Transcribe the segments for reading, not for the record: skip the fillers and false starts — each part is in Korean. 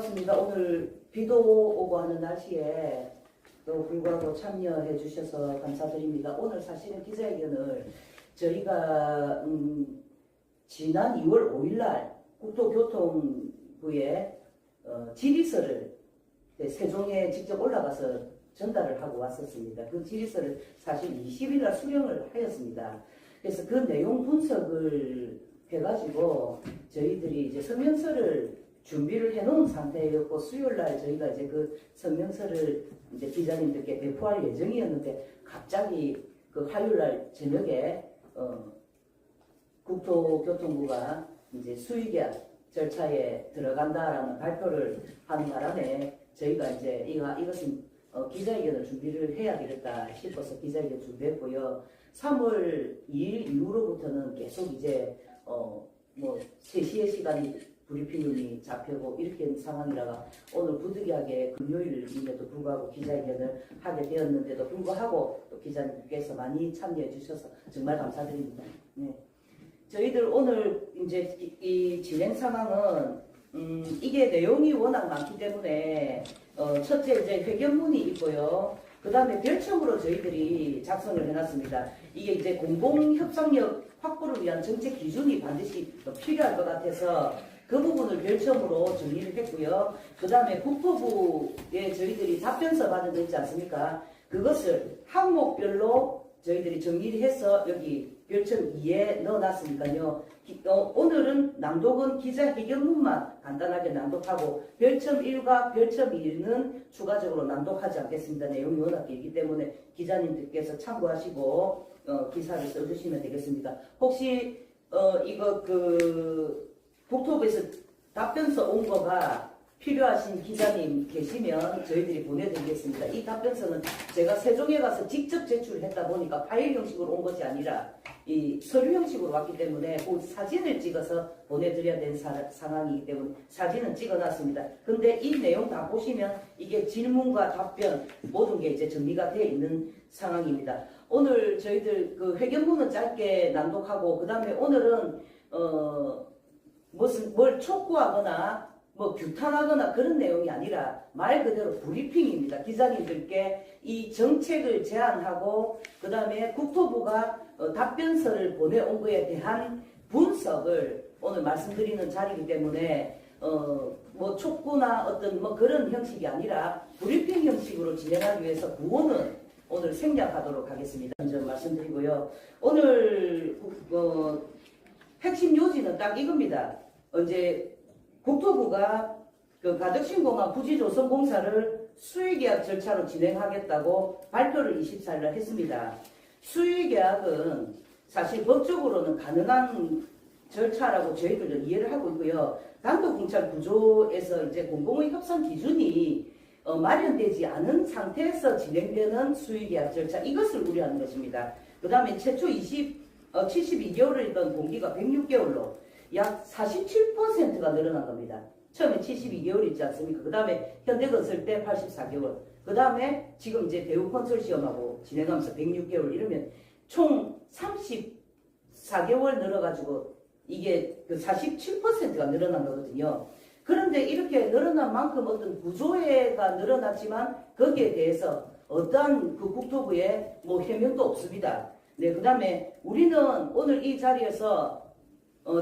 고맙습니다. 오늘 비도 오고 하는 날씨에 또 불구하고 참여해 주셔서 감사드립니다. 오늘 사실은 기자회견을 저희가 지난 2월 5일날 국토교통부에 질의서를 세종에 직접 올라가서 전달을 하고 왔었습니다. 그 질의서를 사실 20일날 수령을 하였습니다. 그래서 그 내용 분석을 해가지고 저희들이 이제 성명서를 준비를 해놓은 상태였고, 수요일날 저희가 이제 그 성명서를 이제 기자님들께 배포할 예정이었는데, 갑자기 그 화요일날 저녁에 국토교통부가 이제 수의계약 절차에 들어간다라는 발표를 하는 바람에 저희가 이제 이것은 기자회견을 준비를 해야 되겠다 싶어서 기자회견 준비했고요. 3월 2일 이후로부터는 계속 이제 뭐 3시의 시간이 브리핑이 잡히고 이렇게 된 상황이라가 오늘 부득이하게 금요일임에도 불구하고 기자회견을 하게 되었는데도 불구하고 또 기자님께서 많이 참여해 주셔서 정말 감사드립니다. 네. 저희들 오늘 이제 이 진행 상황은 이게 내용이 워낙 많기 때문에 첫째 이제 회견문이 있고요. 그 다음에 별첨으로 저희들이 작성을 해놨습니다. 이게 이제 공공협상력 확보를 위한 정책 기준이 반드시 필요할 것 같아서 그 부분을 별첨으로 정리를 했고요. 그 다음에 국토부에 저희들이 답변서 받은 거 있지 않습니까? 그것을 항목별로 저희들이 정리를 해서 여기 별첨 2에 넣어놨으니까요. 오늘은 낭독은 기자회견문만 간단하게 낭독하고 별첨 1과 별첨 2는 추가적으로 낭독하지 않겠습니다. 내용이 워낙 길기 때문에 기자님들께서 참고하시고 기사를 써주시면 되겠습니다. 혹시 이거 국토부에서 답변서 온 거가 필요하신 기자님 계시면 저희들이 보내드리겠습니다. 이 답변서는 제가 세종에 가서 직접 제출했다 보니까 파일 형식으로 온 것이 아니라 이 서류 형식으로 왔기 때문에 그 사진을 찍어서 보내드려야 되는 상황이기 때문에 사진은 찍어놨습니다. 근데 이 내용 다 보시면 이게 질문과 답변 모든 게 이제 정리가 되어 있는 상황입니다. 오늘 저희들 그 회견문은 짧게 낭독하고 그 다음에 오늘은 뭘 촉구하거나 뭐 규탄하거나 그런 내용이 아니라 말 그대로 브리핑입니다. 기자님들께 이 정책을 제안하고 그 다음에 국토부가 답변서를 보내온 거에 대한 분석을 오늘 말씀드리는 자리이기 때문에 뭐 촉구나 어떤 뭐 그런 형식이 아니라 브리핑 형식으로 진행하기 위해서 구호는 오늘 생략하도록 하겠습니다. 먼저 말씀드리고요. 오늘 핵심 요지는 딱 이겁니다. 이제 국토부가 그 가덕신공항 부지조성공사를 수의계약 절차로 진행하겠다고 발표를 24일날 했습니다. 수의계약은 사실 법적으로는 가능한 절차라고 저희들은 이해를 하고 있고요. 단독공찰 구조에서 이제 공공의 협상 기준이 마련되지 않은 상태에서 진행되는 수의계약 절차, 이것을 우려하는 것입니다. 그 다음에 최초 72개월을 있던 공기가 106개월로 약 47%가 늘어난 겁니다. 처음에 72개월 있지 않습니까? 그 다음에 현대건설 때 84개월. 그 다음에 지금 이제 대우컨sortium하고 진행하면서 106개월 이러면 총 34개월 늘어가지고 이게 그 47%가 늘어난 거거든요. 그런데 이렇게 늘어난 만큼 어떤 구조가 늘어났지만 거기에 대해서 어떠한 그 국토부의 뭐 해명도 없습니다. 네, 그 다음에 우리는 오늘 이 자리에서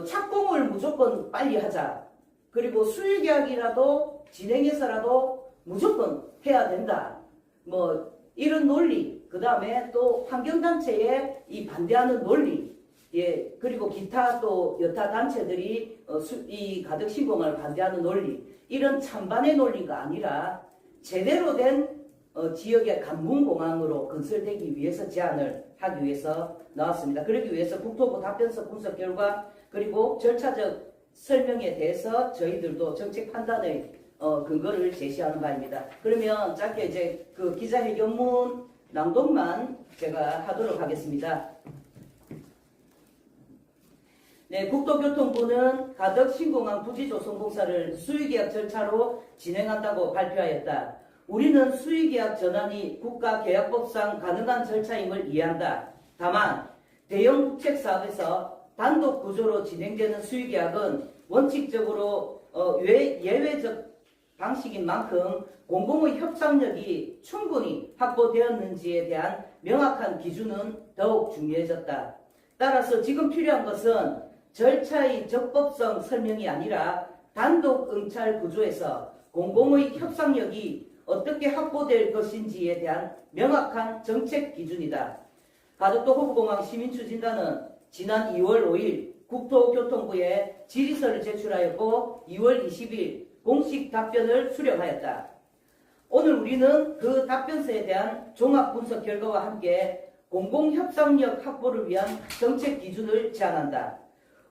착공을 무조건 빨리 하자. 그리고 수의계약이라도 진행해서라도 무조건 해야 된다. 뭐 이런 논리. 그 다음에 또 환경단체에 이 반대하는 논리. 예, 그리고 기타 또 여타 단체들이 이 가덕신공항을 반대하는 논리. 이런 찬반의 논리가 아니라 제대로 된 지역의 간문공항으로 건설되기 위해서 제안을 하기 위해서 나왔습니다. 그러기 위해서 국토부 답변서 분석 결과 그리고 절차적 설명에 대해서 저희들도 정책 판단의 근거를 제시하는 바입니다. 그러면 짧게 이제 그 기자회견문 낭독만 제가 하도록 하겠습니다. 네, 국토교통부는 가덕신공항 부지조성공사를 수의계약 절차로 진행한다고 발표하였다. 우리는 수의계약 전환이 국가계약법상 가능한 절차임을 이해한다. 다만 대형 국책사업에서 단독 구조로 진행되는 수의계약은 원칙적으로 예외적 방식인 만큼 공공의 협상력이 충분히 확보되었는지에 대한 명확한 기준은 더욱 중요해졌다. 따라서 지금 필요한 것은 절차의 적법성 설명이 아니라 단독 응찰 구조에서 공공의 협상력이 어떻게 확보될 것인지에 대한 명확한 정책 기준이다. 가덕도 호부공항 시민추진단은 지난 2월 5일 국토교통부에 질의서를 제출하였고 2월 20일 공식 답변을 수령하였다. 오늘 우리는 그 답변서에 대한 종합 분석 결과와 함께 공공협상력 확보를 위한 정책 기준을 제안한다.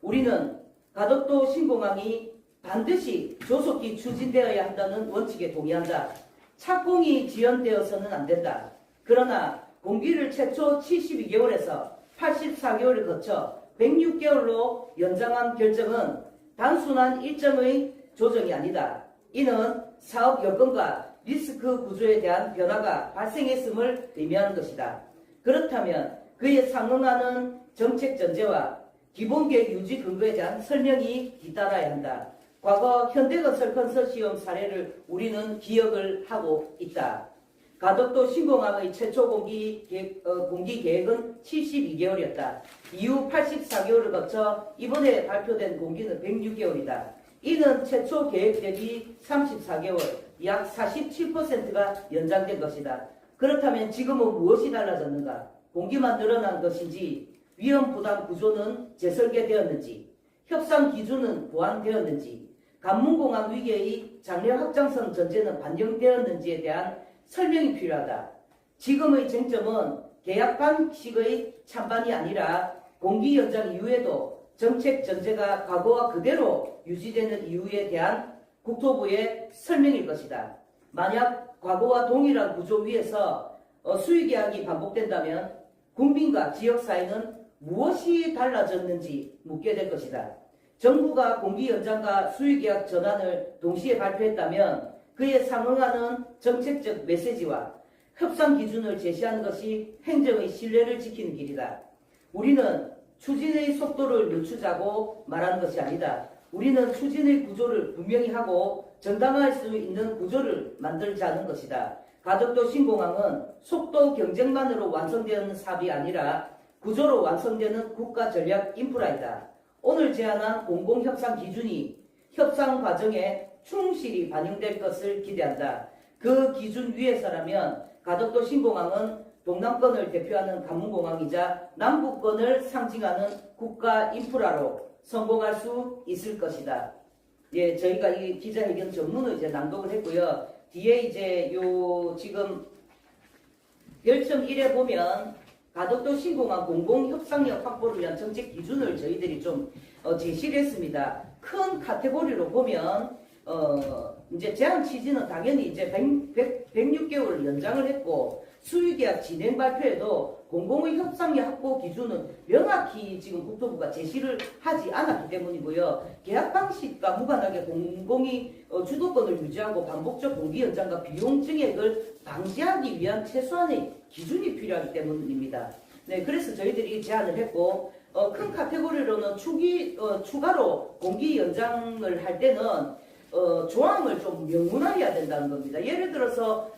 우리는 가덕도 신공항이 반드시 조속히 추진되어야 한다는 원칙에 동의한다. 착공이 지연되어서는 안 된다. 그러나 공기를 최초 72개월에서 84개월을 거쳐 106개월로 연장한 결정은 단순한 일정의 조정이 아니다. 이는 사업 여건과 리스크 구조에 대한 변화가 발생했음을 의미하는 것이다. 그렇다면 그에 상응하는 정책 전제와 기본계획 유지 근거에 대한 설명이 뒤따라야 한다. 과거 현대건설 컨소시엄 사례를 우리는 기억을 하고 있다. 가덕도 신공항의 최초 공기 계획은 72개월이었다. 이후 84개월을 거쳐 이번에 발표된 공기는 106개월이다. 이는 최초 계획 대비 34개월, 약 47%가 연장된 것이다. 그렇다면 지금은 무엇이 달라졌는가? 공기만 늘어난 것인지, 위험 부담 구조는 재설계되었는지, 협상 기준은 보완되었는지, 관문공항 위계의 장래 확장성 전제는 반영되었는지에 대한 설명이 필요하다. 지금의 쟁점은 계약 방식의 찬반이 아니라 공기 연장 이후에도 정책 전제가 과거와 그대로 유지되는 이유에 대한 국토부의 설명일 것이다. 만약 과거와 동일한 구조 위에서 수의계약이 반복된다면 국민과 지역사회는 무엇이 달라졌는지 묻게 될 것이다. 정부가 공기 연장과 수의계약 전환을 동시에 발표했다면 그에 상응하는 정책적 메시지와 협상 기준을 제시하는 것이 행정의 신뢰를 지키는 길이다. 우리는 추진의 속도를 늦추자고 말하는 것이 아니다. 우리는 추진의 구조를 분명히 하고 전담할 수 있는 구조를 만들자는 것이다. 가덕도 신공항은 속도 경쟁만으로 완성되는 사업이 아니라 구조로 완성되는 국가 전략 인프라이다. 오늘 제안한 공공협상 기준이 협상 과정에 충실히 반영될 것을 기대한다. 그 기준 위에서라면 가덕도 신공항은 동남권을 대표하는 관문공항이자 남북권을 상징하는 국가 인프라로 성공할 수 있을 것이다. 예, 저희가 이 기자회견 전문을 이제 낭독을 했고요. 뒤에 이제 지금 별점 1에 보면 가덕도 신공항 공공협상력 확보를 위한 정책 기준을 저희들이 좀 제시를 했습니다. 큰 카테고리로 보면 이제 제한 취지는 당연히 이제 106개월을 연장을 했고 수의계약 진행 발표에도 공공의 협상력 확보 기준은 명확히 지금 국토부가 제시를 하지 않았기 때문이고요. 계약 방식과 무관하게 공공이 주도권을 유지하고 반복적 공기 연장과 비용 증액을 방지하기 위한 최소한의 기준이 필요하기 때문입니다. 네, 그래서 저희들이 제안을 했고 큰 카테고리로는 추가로 공기 연장을 할 때는 조항을 좀 명문화해야 된다는 겁니다. 예를 들어서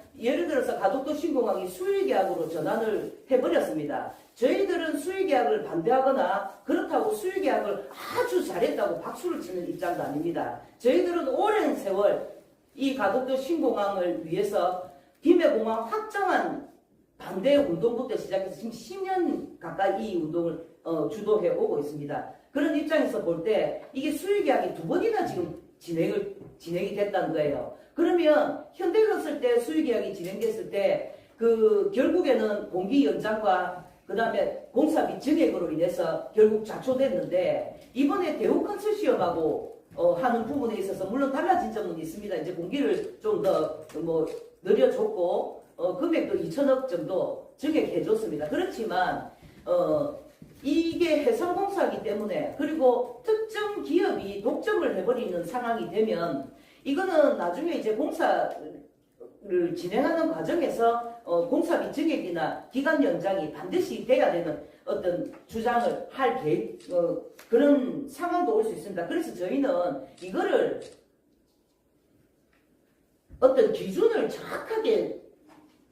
가덕도 신공항이 수의계약으로 전환을 해버렸습니다. 저희들은 수의계약을 반대하거나 그렇다고 수의계약을 아주 잘했다고 박수를 치는 입장도 아닙니다. 저희들은 오랜 세월 이 가덕도 신공항을 위해서 김해공항 확정한 반대 운동부터 시작해서 지금 10년 가까이 이 운동을 주도해 오고 있습니다. 그런 입장에서 볼 때 이게 수의계약이 두 번이나 지금 진행이 됐다는 거예요. 그러면 현대건설 때 수의계약이 진행됐을 때 결국에는 공기 연장과 그 다음에 공사비 증액으로 인해서 결국 좌초됐는데 이번에 대우 컨소시엄하고 하는 부분에 있어서 물론 달라진 점은 있습니다. 이제 공기를 좀 더 늘려줬고 금액도 2천억 정도 증액해줬습니다. 그렇지만 이게 해상공사이기 때문에 그리고 특정 기업이 독점을 해버리는 상황이 되면 이거는 나중에 이제 공사를 진행하는 과정에서 공사비 증액이나 기간 연장이 반드시 돼야 되는 어떤 주장을 할 그런 상황도 올 수 있습니다. 그래서 저희는 이거를 어떤 기준을 정확하게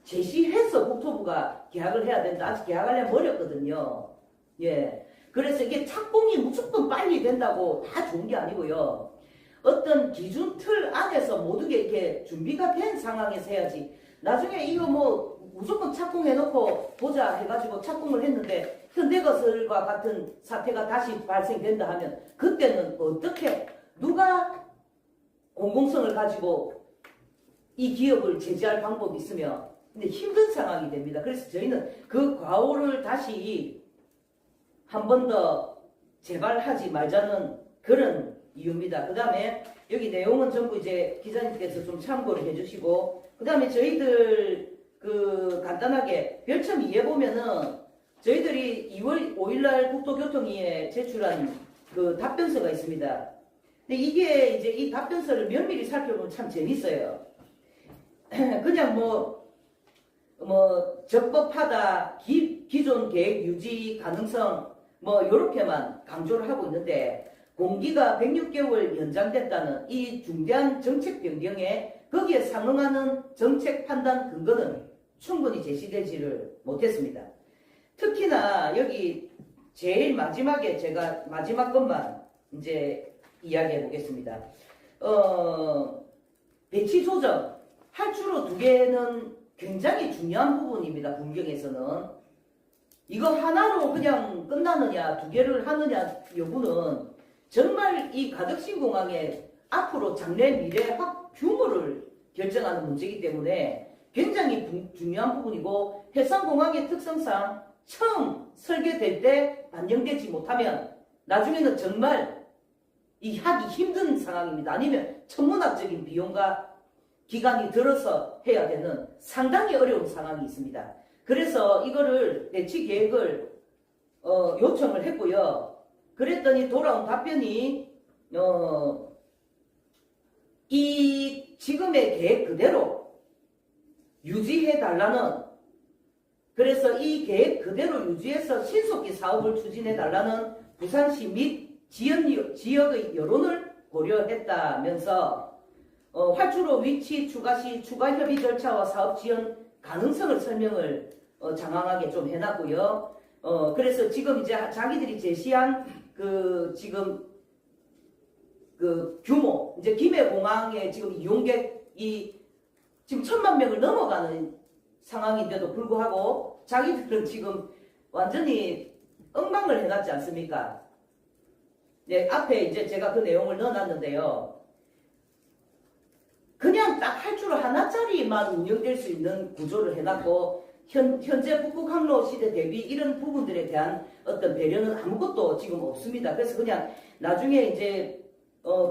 제시해서 국토부가 계약을 해야 된다. 아직 계약하려면 어렵거든요. 예. 그래서 이게 착공이 무조건 빨리 된다고 다 좋은 게 아니고요. 어떤 기준 틀 안에서 모든 게 이렇게 준비가 된 상황에서 해야지. 나중에 이거 뭐 무조건 착공해놓고 보자 해가지고 착공을 했는데 현대건설과 같은 사태가 다시 발생된다 하면 그때는 어떻게 누가 공공성을 가지고 이 기업을 제재할 방법이 있으며 근데 힘든 상황이 됩니다. 그래서 저희는 그 과오를 다시 한 번 더 재발하지 말자는 그런 이유입니다. 그 다음에 여기 내용은 전부 이제 기자님께서 좀 참고를 해주시고 그 다음에 저희들 그 간단하게 별첨 2에 보면은 저희들이 2월 5일날 국토교통위에 제출한 그 답변서가 있습니다. 근데 이게 이제 이 답변서를 면밀히 살펴보면 참 재밌어요. 그냥 적법하다, 기존 계획 유지 가능성 요렇게만 강조를 하고 있는데 공기가 106개월 연장됐다는 이 중대한 정책 변경에 거기에 상응하는 정책 판단 근거는 충분히 제시되지를 못했습니다. 특히나 여기 제일 마지막에 제가 마지막 것만 이제 이야기해 보겠습니다. 배치 조정 할주로 2개는 굉장히 중요한 부분입니다. 분경에서는 이거 하나로 그냥 끝나느냐 2개를 하느냐 여부는 정말 이 가덕신 공항의 앞으로 장래 미래 규모를 결정하는 문제이기 때문에 굉장히 중요한 부분이고 해상공항의 특성상 처음 설계될 때 반영되지 못하면 나중에는 정말 이 하기 힘든 상황입니다. 아니면 천문학적인 비용과 기간이 들어서 해야 되는 상당히 어려운 상황이 있습니다. 그래서 이거를 배치 계획을 요청을 했고요. 그랬더니 돌아온 답변이 이 지금의 계획 그대로 유지해 달라는 그래서 이 계획 그대로 유지해서 신속히 사업을 추진해 달라는 부산시 및 지역의 여론을 고려했다면서 활주로 위치 추가 시 추가 협의 절차와 사업 지원 가능성을 설명을 장황하게 좀 해놨고요. 그래서 지금 이제 자기들이 제시한 지금 규모 이제 김해공항에 지금 이용객이 지금 1,000만 명을 넘어가는 상황인데도 불구하고 자기들은 지금 완전히 엉망을 해놨지 않습니까? 네, 앞에 이제 제가 그 내용을 넣어놨는데요. 그냥 딱 할주로 하나짜리만 운영될 수 있는 구조를 해놨고 현재 북극항로 시대 대비 이런 부분들에 대한 어떤 배려는 아무것도 지금 없습니다. 그래서 그냥 나중에 이제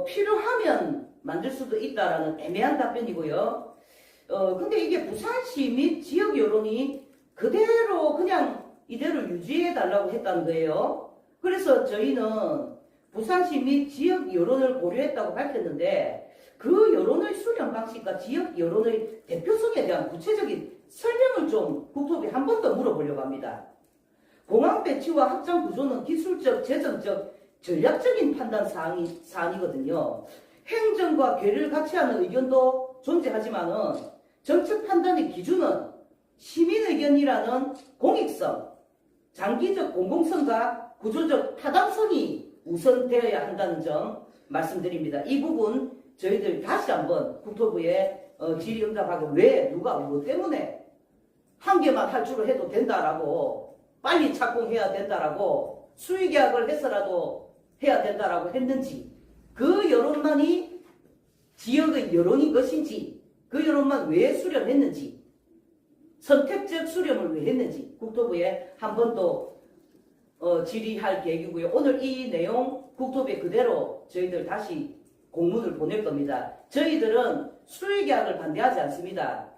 필요하면 만들 수도 있다라는 애매한 답변이고요. 근데 이게 부산시 및 지역 여론이 그대로 그냥 이대로 유지해 달라고 했다는 거예요. 그래서 저희는 부산시 및 지역 여론을 고려했다고 밝혔는데 그 여론의 수렴 방식과 지역 여론의 대표성에 대한 구체적인 설명을 좀 국토부에 한 번 더 물어보려고 합니다. 공항 배치와 확장 구조는 기술적, 재정적, 전략적인 판단 사안이거든요. 행정과 괴를 같이 하는 의견도 존재하지만은 정책 판단의 기준은 시민 의견이라는 공익성, 장기적 공공성과 구조적 타당성이 우선되어야 한다는 점 말씀드립니다. 이 부분 저희들 다시 한번 국토부에 질의응답하고 왜 누가 뭐 때문에 한 개만 할주로 해도 된다라고 빨리 착공해야 된다라고 수의계약을 해서라도 해야 된다라고 했는지 그 여론만이 지역의 여론인 것인지 그 여론만 왜 수렴했는지 선택적 수렴을 왜 했는지 국토부에 한 번 더 질의할 계획이고요. 오늘 이 내용 국토부에 그대로 저희들 다시 공문을 보낼 겁니다. 저희들은 수의계약을 반대하지 않습니다.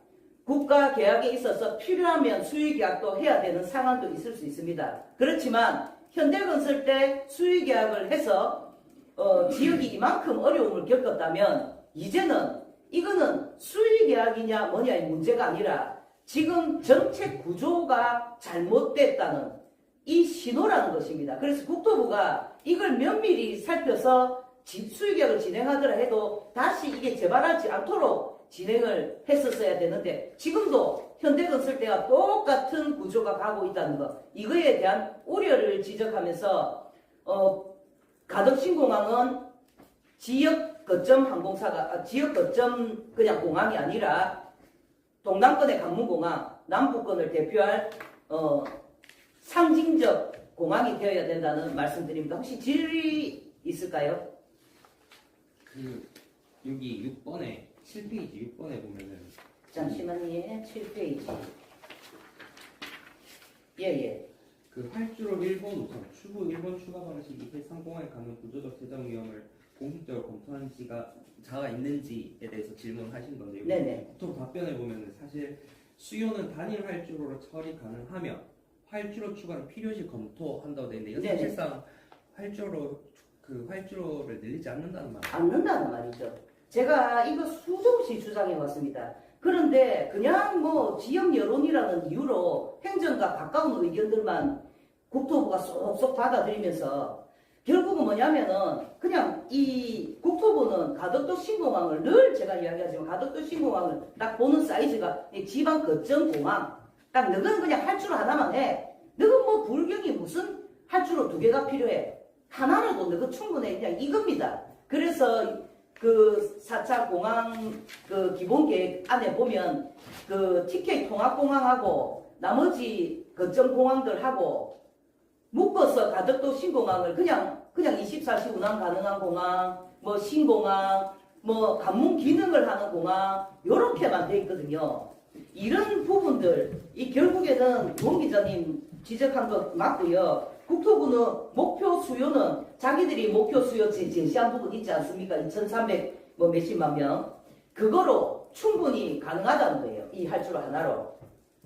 국가 계약에 있어서 필요하면 수의계약도 해야 되는 상황도 있을 수 있습니다. 그렇지만 현대건설 때 수의계약을 해서 지역이 이만큼 어려움을 겪었다면 이제는 이거는 수의계약이냐 뭐냐의 문제가 아니라 지금 정책 구조가 잘못됐다는 이 신호라는 것입니다. 그래서 국토부가 이걸 면밀히 살펴서 수의계약을 진행하더라 해도 다시 이게 재발하지 않도록 진행을 했었어야 되는데 지금도 현대건설 때와 똑같은 구조가 가고 있다는 거, 이거에 대한 우려를 지적하면서 가덕신공항은 지역 거점 항공사가 지역 거점 그냥 공항이 아니라 동남권의 관문공항, 남부권을 대표할 상징적 공항이 되어야 된다는 말씀드립니다. 혹시 질의 있을까요? 여기 6번에 7페이지 6번에 보면은 잠시만요. 7페이지. 예예. 그 활주로 1번 우선 추후 1번 추가 방식이 해상공항에 가는 구조적 재정 위험을 공식적으로 검토한 자가 있는지에 대해서 질문하신 건데요. 네네. 보통 답변을 보면은 사실 수요는 단일 활주로로 처리 가능하며 활주로 추가는 필요시 검토한다고 되어 있는데 네네. 사실상 활주로를 늘리지 않는다는 말. 않는다는 말이죠. 제가 이거 수없이 주장해 왔습니다. 그런데 그냥 뭐 지역 여론이라는 이유로 행정과 가까운 의견들만 국토부가 쏙쏙 받아들이면서 결국은 뭐냐면은 그냥 이 국토부는 가덕도 신공항을 늘 제가 이야기하지만 가덕도 신공항을 딱 보는 사이즈가 이 지방 거점 공항, 딱 너는 그냥 활주로 하나만 해. 너는 뭐 불경이 무슨 활주로 2개가 필요해. 하나라도 너가 충분해. 그냥 이겁니다. 그래서 그 4차 공항 그 기본 계획 안에 보면 그 TK 통합공항하고 나머지 거점 공항들하고 묶어서 가덕도 신공항을 그냥 24시 운항 가능한 공항, 뭐 신공항, 뭐 관문 기능을 하는 공항 요렇게만 돼 있거든요. 이런 부분들 이 결국에는 동 기자님 지적한 거 맞고요. 국토부는 목표 수요는 자기들이 목표 수요 제시한 부분 있지 않습니까? 2,300 뭐 몇십만 명 그거로 충분히 가능하다는 거예요. 이 활주로 하나로.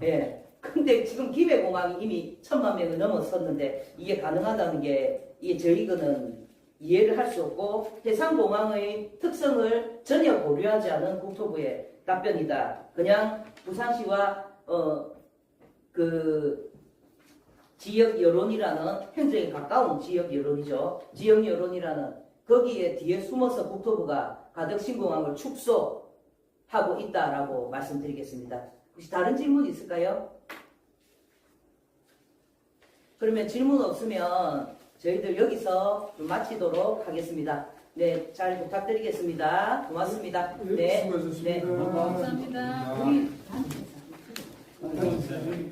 예. 근데 지금 김해공항이 이미 1,000만 명을 넘어섰는데 이게 가능하다는 게 이게 저희는 이해를 할 수 없고 해상공항의 특성을 전혀 고려하지 않은 국토부의 답변이다. 그냥 부산시와 그 지역 여론이라는 행정에 가까운 지역 여론이죠. 지역 여론이라는 거기에 뒤에 숨어서 국토부가 가덕신공항을 축소하고 있다라고 말씀드리겠습니다. 혹시 다른 질문 있을까요? 그러면 질문 없으면 저희들 여기서 좀 마치도록 하겠습니다. 네, 잘 부탁드리겠습니다. 고맙습니다. 네, 수고하셨습니다. 네. 감사합니다. 우리